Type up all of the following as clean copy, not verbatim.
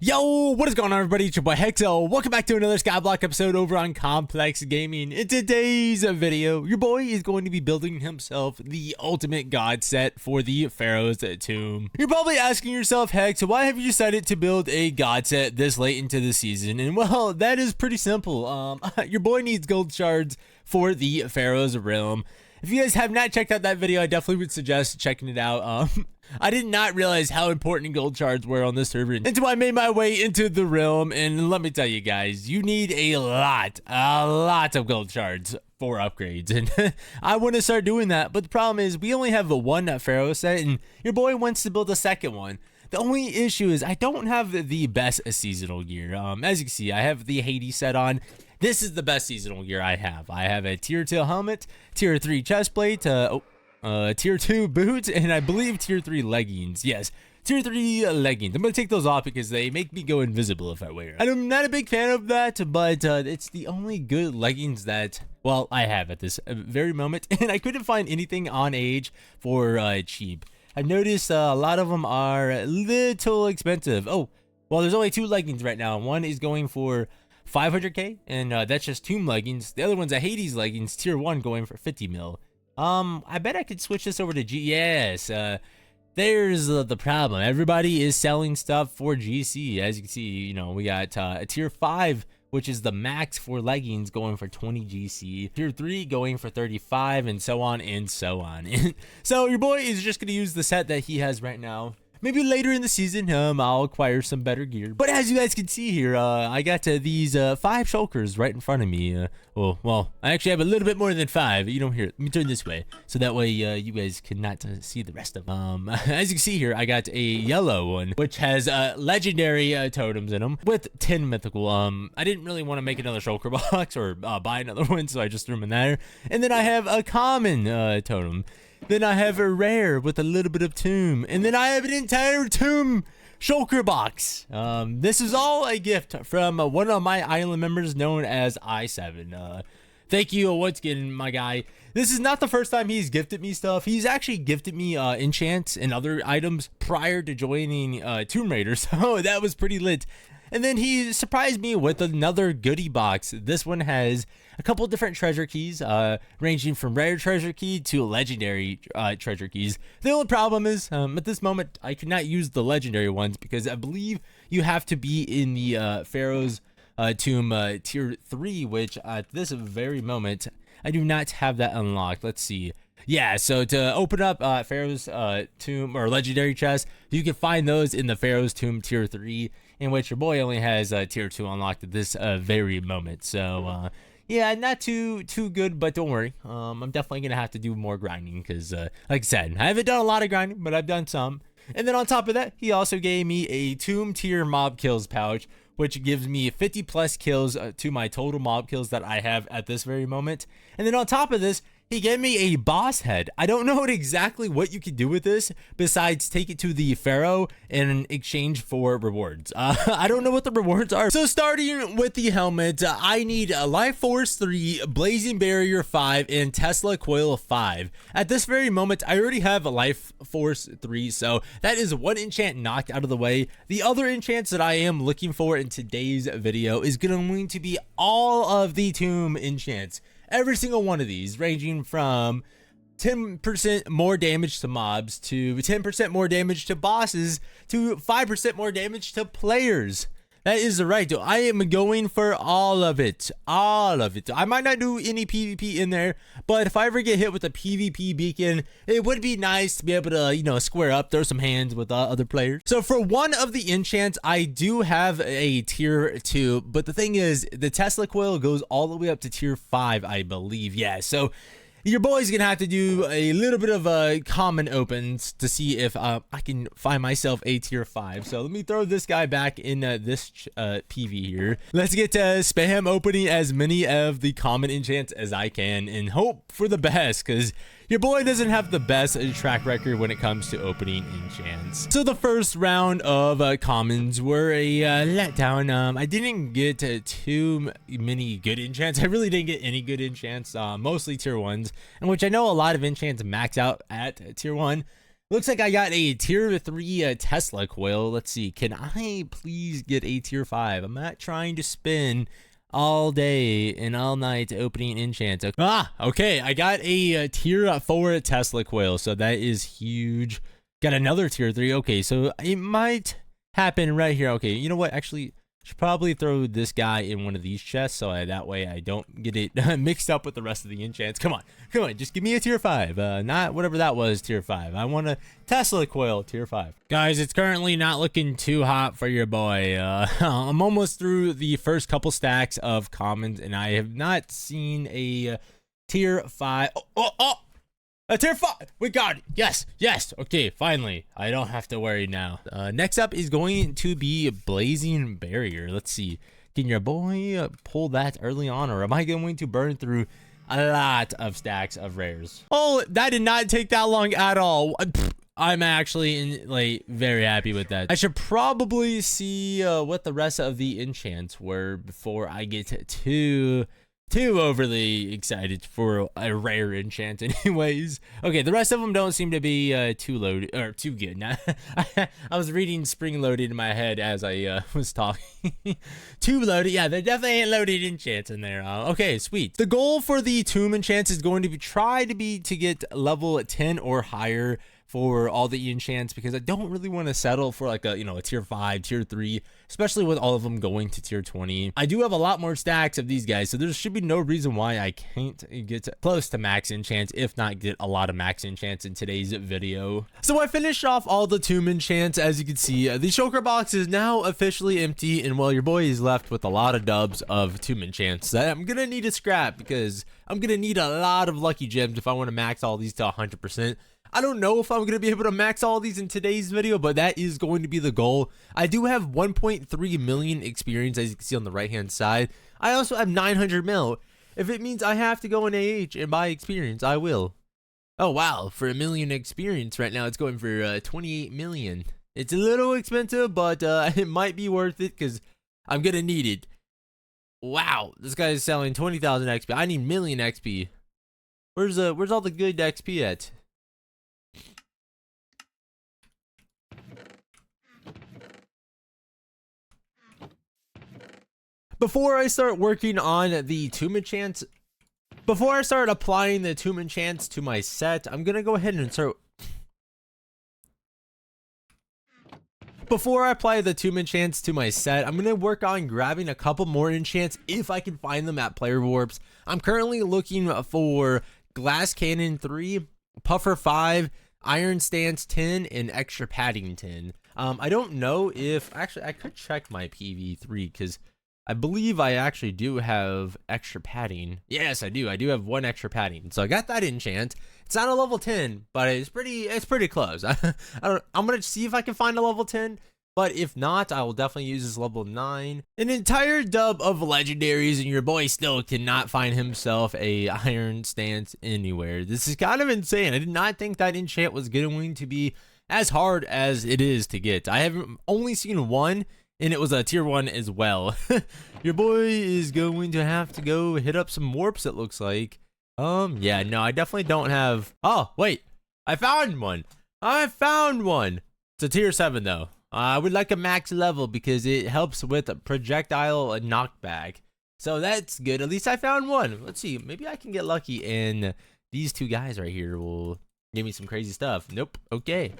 Yo, what is going on, everybody? It's your boy Hexo. Welcome back to another Skyblock episode over on Complex Gaming. In today's video, your boy is going to be building himself the ultimate god set for the Pharaoh's tomb. You're probably asking yourself, Hex, why have you decided to build a god set this late into the season? And well, that is pretty simple. Your boy needs gold shards for the Pharaoh's realm. If you guys have not checked out that video, I definitely would suggest checking it out. I did not realize how important gold shards were on this server until I made my way into the realm, and let me tell you guys, you need a lot of gold shards for upgrades, and I want to start doing that, but the problem is we only have one Pharaoh set, and your boy wants to build a second one. The only issue is I don't have the best seasonal gear. As you can see, I have the Hades set on. This is the best seasonal gear I have. I have a tier 2 helmet, tier 3 chest plate, tier 2 boots, and I believe tier 3 leggings. Yes, tier 3 leggings. I'm going to take those off because they make me go invisible if I wear them. I'm not a big fan of that, but it's the only good leggings that, well, I have at this very moment, and I couldn't find anything on Age for cheap. I've noticed a lot of them are a little expensive. Oh, well, there's only two leggings right now. One is going for 500k, and that's just tomb leggings. The other one's a Hades leggings, tier 1, going for 50 mil. I bet I could switch this over to Yes, there's the problem. Everybody is selling stuff for GC. As you can see, you know, we got a tier 5, which is the max for leggings, going for 20 GC. Tier 3 going for 35, and so on and so on. So your boy is just going to use the set that he has right now. Maybe later in the season, I'll acquire some better gear. But as you guys can see here, I got these 5 shulkers right in front of me. Well, I actually have a little bit more than 5. You don't hear it. Let me turn this way, so that way you guys cannot see the rest of them. As you can see here, I got a yellow one, which has legendary totems in them with 10 mythical. I didn't really want to make another shulker box or buy another one, so I just threw them in there. And then I have a common totem. Then I have a rare with a little bit of tomb. And then I have an entire tomb shulker box. This is all a gift from one of my island members known as I7. Thank you once again, my guy. This is not the first time he's gifted me stuff. He's actually gifted me enchants and other items prior to joining Tomb Raider. So that was pretty lit. And then he surprised me with another goodie box. This one has a couple different treasure keys, ranging from rare treasure key to legendary treasure keys. The only problem is, at this moment, I cannot use the legendary ones because I believe you have to be in the Pharaoh's tomb tier 3, which at this very moment, I do not have that unlocked. Let's see. Yeah, so to open up Pharaoh's tomb or legendary chest, you can find those in the Pharaoh's tomb tier 3, in which your boy only has tier 2 unlocked at this very moment. So yeah, not too good, but don't worry. I'm definitely gonna have to do more grinding because, like I said, I haven't done a lot of grinding, but I've done some. And then on top of that, he also gave me a tomb tier mob kills pouch, which gives me 50 plus kills to my total mob kills that I have at this very moment. And then on top of this, he gave me a boss head. I don't know exactly what you could do with this besides take it to the Pharaoh in exchange for rewards. I don't know what the rewards are. So starting with the helmet, I need a Life Force 3, Blazing Barrier 5, and Tesla Coil 5. At this very moment, I already have a Life Force 3, so that is one enchant knocked out of the way. The other enchants that I am looking for in today's video is going to be all of the tomb enchants. Every single one of these, ranging from 10% more damage to mobs, to 10% more damage to bosses, to 5% more damage to players. That is right, though. I am going for all of it. All of it. I might not do any PvP in there, but if I ever get hit with a PvP beacon, it would be nice to be able to, you know, square up, throw some hands with other players. So for one of the enchants, I do have a tier 2, but the thing is, the Tesla Coil goes all the way up to tier 5, I believe. Yeah, so your boy's gonna have to do a little bit of common opens to see if I can find myself a tier 5. So let me throw this guy back in this PV here. Let's get to spam opening as many of the common enchants as I can and hope for the best, because your boy doesn't have the best track record when it comes to opening enchants. So the first round of commons were a letdown. I didn't get too many good enchants. I really didn't get any good enchants, mostly tier 1s, in which I know a lot of enchants max out at tier 1. Looks like I got a tier 3 Tesla coil. Let's see. Can I please get a tier 5? I'm not trying to spin all day and all night opening enchants. Okay. I got a tier 4 Tesla coil. So that is huge. Got another tier 3. Okay. So it might happen right here. Okay. You know what? Actually, should probably throw this guy in one of these chests so that way I don't get it mixed up with the rest of the enchants. Come on, just give me a tier 5, not whatever that was, tier 5. I want a Tesla coil tier 5. Guys, it's currently not looking too hot for your boy. I'm almost through the first couple stacks of commons and I have not seen a tier 5. A tier 5! We got it! Yes! Okay, finally. I don't have to worry now. Next up is going to be Blazing Barrier. Let's see. Can your boy pull that early on, or am I going to burn through a lot of stacks of rares? Oh, that did not take that long at all. I'm actually very happy with that. I should probably see what the rest of the enchants were before I get too overly excited for a rare enchant anyways. Okay, the rest of them don't seem to be too loaded or too good. I was reading spring loaded in my head as I was talking. Too loaded. Yeah, there definitely ain't loaded enchants in there. Okay, sweet. The goal for the tomb enchants is going to be to get level 10 or higher for all the enchants, because I don't really want to settle for like a tier 5, tier 3, especially with all of them going to tier 20. I do have a lot more stacks of these guys, so there should be no reason why I can't get close to max enchants, if not get a lot of max enchants in today's video. So I finished off all the tomb enchants. As you can see, the shulker box is now officially empty, and well, your boy is left with a lot of dubs of tomb enchants that I'm gonna need to scrap, because I'm gonna need a lot of lucky gems if I want to max all these to 100%. I don't know if I'm going to be able to max all these in today's video, but that is going to be the goal. I do have 1.3 million experience, as you can see on the right hand side. I also have 900 mil. If it means I have to go in AH and buy experience, I will. Oh wow, for a million experience right now, it's going for 28 million. It's a little expensive, but it might be worth it because I'm going to need it. Wow, this guy is selling 20,000 XP. I need million XP. Where's all the good XP at? Before I start working on the tomb enchants, before I start applying the tomb enchants to my set, I'm gonna go ahead and start. Before I apply the tomb enchants to my set, I'm gonna work on grabbing a couple more enchants if I can find them at player warps. I'm currently looking for glass cannon 3, puffer 5, iron stance 10, and extra padding 10. I don't know if actually I could check my PV3 because I believe I actually do have extra padding. Yes, I do. I do have 1 extra padding. So I got that enchant. It's not a level 10, but it's pretty close. I'm gonna see if I can find a level 10. But if not, I will definitely use this level 9. An entire dub of legendaries, and your boy still cannot find himself a iron stance anywhere. This is kind of insane. I did not think that enchant was going to be as hard as it is to get. I have only seen 1. And it was a tier 1 as well. Your boy is going to have to go hit up some warps, it looks like. Yeah, no, I definitely don't have. Oh, wait. I found one. It's a tier 7, though. I would like a max level because it helps with projectile knockback. So that's good. At least I found one. Let's see. Maybe I can get lucky and these 2 guys right here will give me some crazy stuff. Nope. Okay.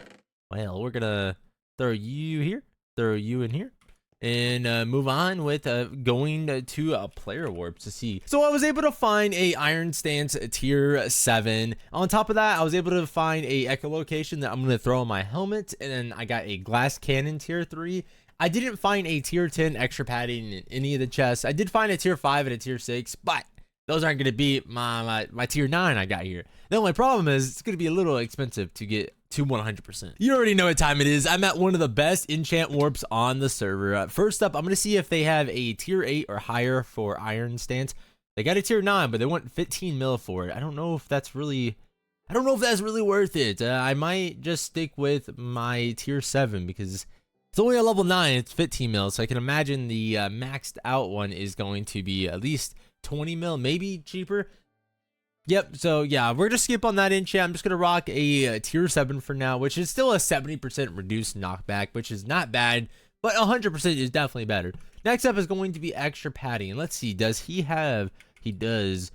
Well, we're going to throw you here. Throw you in here. And move on with going to player warps to see. So I was able to find a iron stance tier 7. On top of that, I was able to find a echolocation that I'm going to throw on my helmet. And then I got a glass cannon tier 3. I didn't find a tier 10 extra padding in any of the chests. I did find a tier 5 and a tier 6, but those aren't going to beat my tier 9 I got here. The only problem is it's going to be a little expensive to get to 100%. You already know what time it is. I'm at one of the best enchant warps on the server. First up, I'm going to see if they have a tier 8 or higher for iron stance. They got a tier 9, but they want 15 mil for it. I don't know if that's really worth it. I might just stick with my tier 7 because it's only a level 9. It's 15 mil, so I can imagine the maxed out one is going to be at least 20 mil, maybe cheaper. Yep, so yeah, we're gonna skip on that enchant. I'm just gonna rock a tier 7 for now, which is still a 70% reduced knockback, which is not bad, but 100% is definitely better. Next up is going to be extra padding. Let's see, does he have? He does.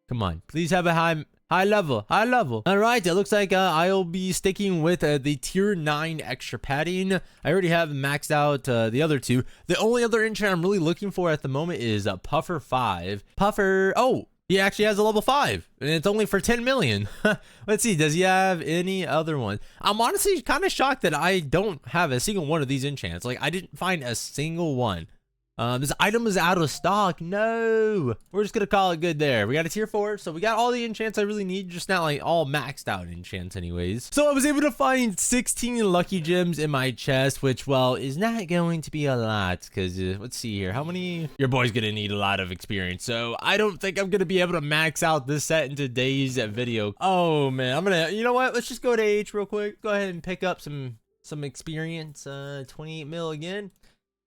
Come on, please have a high level. All right, it looks like I'll be sticking with the tier 9 extra padding. I already have maxed out the other two. The only other enchant I'm really looking for at the moment is Puffer 5. Puffer, oh, he actually has a level 5, and it's only for 10 million. Let's see, does he have any other one? I'm honestly kind of shocked that I don't have a single one of these enchants. Like, I didn't find a single one. This item is out of stock. No, we're just gonna call it good there. We got a tier 4, so we got all the enchants I really need, just not like all maxed out enchants anyways. So I was able to find 16 lucky gems in my chest, which, well, is not going to be a lot, because let's see here, how many? Your boy's gonna need a lot of experience, so I don't think I'm gonna be able to max out this set in today's video. Oh man, I'm gonna, you know what, let's just go to H real quick. Go ahead and pick up some experience. 28 mil again.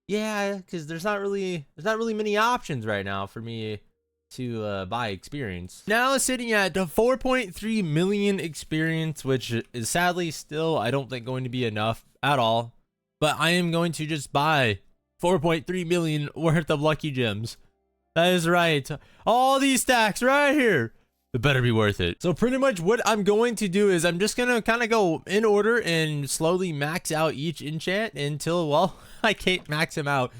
Yeah, because there's not really many options right now for me to buy experience. Now sitting at 4.3 million experience, which is sadly still, I don't think, going to be enough at all. But I am going to just buy 4.3 million worth of lucky gems. That is right. All these stacks right here. It better be worth it. So pretty much what I'm going to do is I'm just going to kind of go in order and slowly max out each enchant until, well, I can't max them out.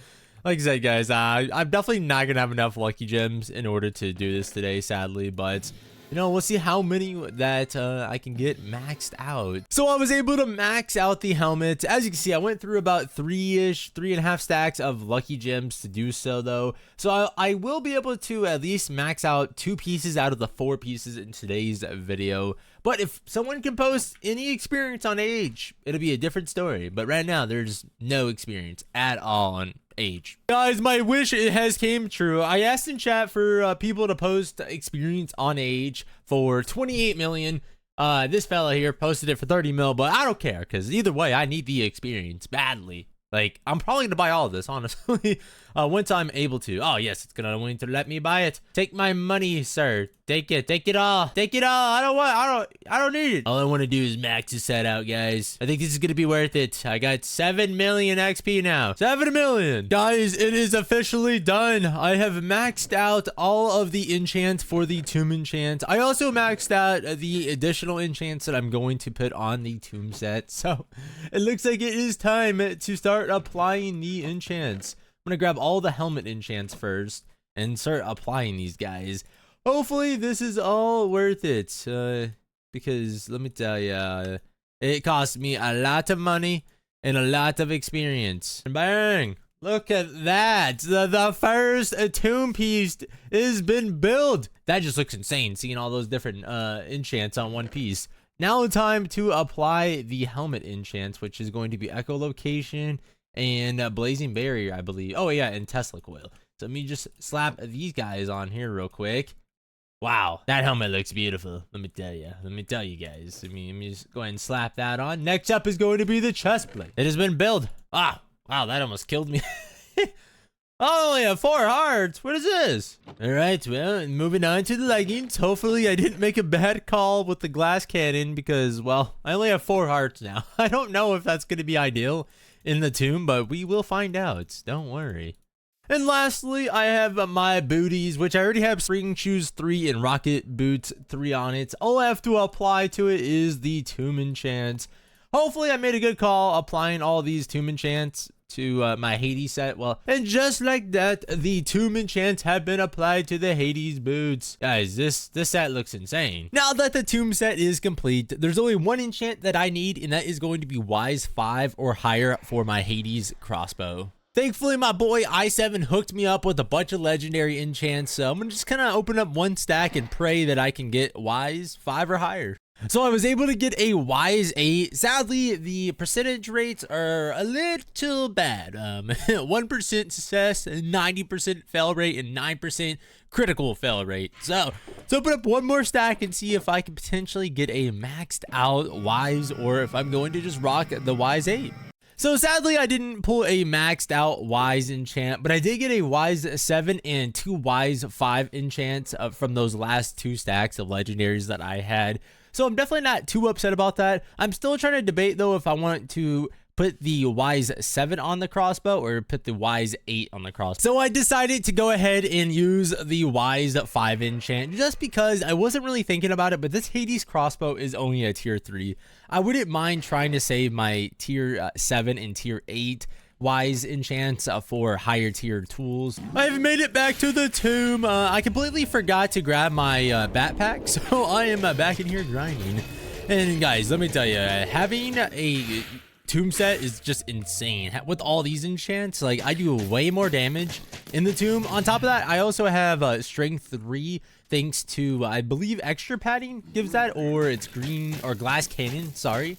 Like I said, guys, I'm definitely not going to have enough lucky gems in order to do this today, sadly, but you know, we'll see how many that I can get maxed out. So I was able to max out the helmet. As you can see, I went through about 3.5 stacks of lucky gems to do so, though. So I will be able to at least max out 2 pieces out of the 4 pieces in today's video. But if someone can post any experience on Age, it'll be a different story. But right now, there's no experience at all on Age. Guys, my wish, it has came true. I asked in chat for people to post experience on Age for 28 million. This fella here posted it for 30 mil, but I don't care, because either way, I need the experience badly. Like, I'm probably gonna buy all of this, honestly, once I'm able to. Oh yes, it's gonna want to let me buy it. Take my money, sir. Take it all. Take it all. I don't need it. All I want to do is max this set out, guys. I think this is gonna be worth it. I got 7 million XP now. 7 million. Guys, it is officially done. I have maxed out all of the enchants for the tomb enchant. I also maxed out the additional enchants that I'm going to put on the tomb set. So it looks like it is time to start applying the enchants. I'm gonna grab all the helmet enchants first and start applying these guys. Hopefully this is all worth it, because let me tell you, it cost me a lot of money and a lot of experience. And bang! Look at that! The first tomb piece has been built. That just looks insane, seeing all those different enchants on one piece. Now time to apply the helmet enchants, which is going to be echolocation and blazing barrier, I believe. Oh yeah, and Tesla coil. So let me just slap these guys on here real quick. Wow, that helmet looks beautiful. Let me tell you guys. Let me just go ahead and slap that on. Next up is going to be the chest plate. It has been built. Ah, wow, that almost killed me. I only have 4 hearts. What is this? All right, well, moving on to the leggings. Hopefully I didn't make a bad call with the glass cannon, because, well, I only have 4 hearts now. I don't know if that's going to be ideal in the tomb, but we will find out. Don't worry. And lastly, I have my booties, which I already have spring shoes 3 and rocket boots 3 on it. All I have to apply to it is the tomb enchants. Hopefully I made a good call applying all these tomb enchants to my Hades set. Well, and just like that, the tomb enchants have been applied to the Hades boots. Guys, this set looks insane. Now that the tomb set is complete, there's only one enchant that I need, and that is going to be Wise 5 or higher for my Hades crossbow. Thankfully, my boy i7 hooked me up with a bunch of legendary enchants, so I'm gonna just kind of open up one stack and pray that I can get Wise 5 or higher. So I was able to get a Wise 8. Sadly, the percentage rates are a little bad. 1% success, 90% fail rate, and 9% critical fail rate. So let's open up one more stack and see if I can potentially get a maxed out Wise, or if I'm going to just rock the Wise 8. So sadly, I didn't pull a maxed out wise enchant, but I did get a wise 7 and 2 wise 5 enchants from those last 2 stacks of legendaries that I had. So I'm definitely not too upset about that. I'm still trying to debate though if I want to put the wise 7 on the crossbow or put the wise 8 on the crossbow. So I decided to go ahead and use the wise 5 enchant just because I wasn't really thinking about it, but this Hades crossbow is only a tier 3. I wouldn't mind trying to save my tier 7 and tier 8 wise enchants for higher tier tools. I've made it back to the tomb. I completely forgot to grab my backpack, so I am back in here grinding. And guys, let me tell you, having a tomb set is just insane. With all these enchants, like, I do way more damage in the tomb. On top of that, I also have strength 3 thanks to I believe extra padding gives that, or it's green or glass cannon, sorry.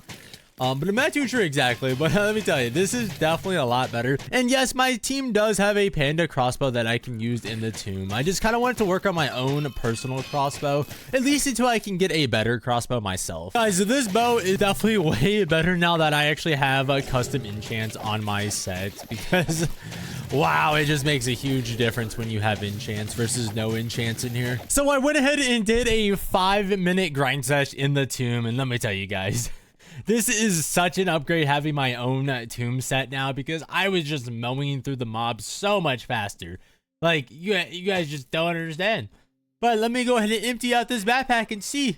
But I'm not too sure exactly, but let me tell you, this is definitely a lot better. And yes, my team does have a panda crossbow that I can use in the tomb. I just kind of wanted to work on my own personal crossbow, at least until I can get a better crossbow myself. Guys, so this bow is definitely way better now that I actually have custom enchants on my set, because wow, it just makes a huge difference when you have enchants versus no enchants in here. So I went ahead and did a 5-minute grind sesh in the tomb, and let me tell you guys, this is such an upgrade having my own tomb set now, because I was just mowing through the mobs so much faster. Like, you guys just don't understand. But let me go ahead and empty out this backpack and see.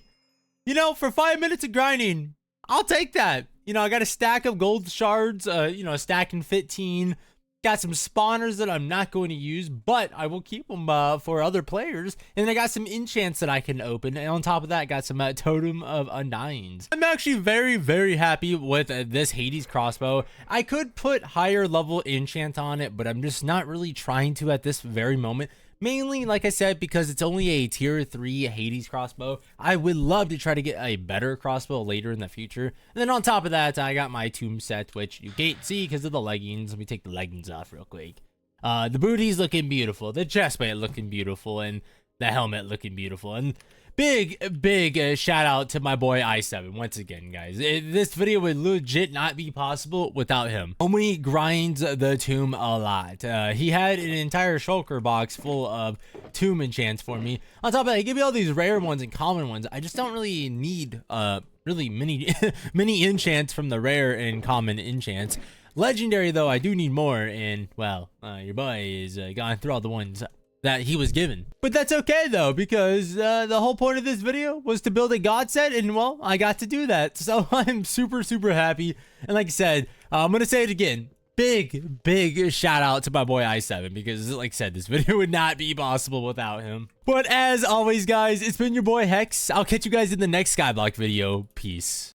You know, for 5 minutes of grinding, I'll take that. You know, I got a stack of gold shards, you know, a stack and 15. Got some spawners that I'm not going to use, but I will keep them for other players. And I got some enchants that I can open. And on top of that, I got some totem of undyings. I'm actually very, very happy with this Hades crossbow. I could put higher level enchant on it, but I'm just not really trying to at this very moment. Mainly, like I said, because it's only a tier 3 Hades crossbow. I would love to try to get a better crossbow later in the future. And then on top of that, I got my tomb set, which you can't see because of the leggings. Let me take the leggings off real quick. The booty's looking beautiful. The chestplate looking beautiful. And the helmet looking beautiful. And big shout out to my boy i7 once again, guys. This video would legit not be possible without him. Homie grinds the tomb a lot. He had an entire shulker box full of tomb enchants for me. On top of that, he gave me all these rare ones and common ones. I just don't really need really many enchants from the rare and common enchants. Legendary though, I do need more, and well, your boy is gone through all the ones that he was given. But that's okay though, because the whole point of this video was to build a god set, and well, I got to do that. So I'm super happy. And like I said, I'm gonna say it again, big shout out to my boy i7, because like I said, this video would not be possible without him. But as always, guys, it's been your boy Hex. I'll catch you guys in the next Skyblock video. Peace.